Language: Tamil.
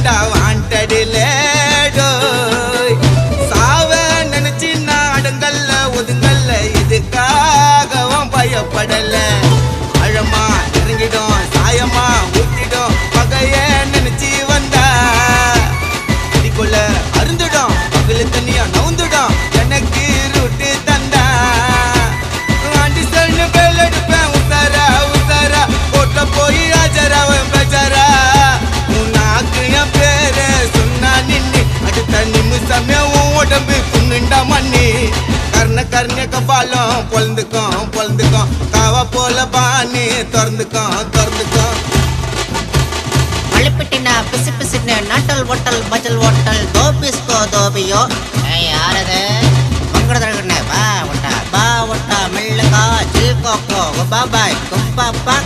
தாண்டா வாண்டடிலே சாவ நினைச்சு நான் அடங்கல்ல ஒதுங்கல்ல இதுக்காகவும் பயப்படல அழமா இறங்கிடும் சாயமா ஊத்திடும் பகைய நினைச்சு வந்தா அடிக்குள்ள அருந்துடும் பகல தண்ணியா நவுந்துடும் எனக்கு ரூட்டு தந்தா ஆண்டி சன்னு பேல் எடுப்பேன் உசாரா உசாரா கோட்ல போய் ஆஜராவன் பேஜாரா உன்னாக்கு என் பேர சொன்னா நின்னு அடுத்த நிமிஷமே உன் உடம்பு புண்ணுண்டா மண்ணி கர்ண கர்ண கபாலம் பொழுந்துக்கும் காவா போல பாணி திறந்துக்கும் மழைப்பிட்டினா பிசு பிசுன்னு நாட்டல் ஓட்டல் பஜல் ஓட்டல் தோபிஸ்கோ தோபியோ யாரது மங்கடதழகுன்னு பா ஒட்டா மெல்லுகா ஜில் கோக்கோ பாபாய் குப்பாப்பா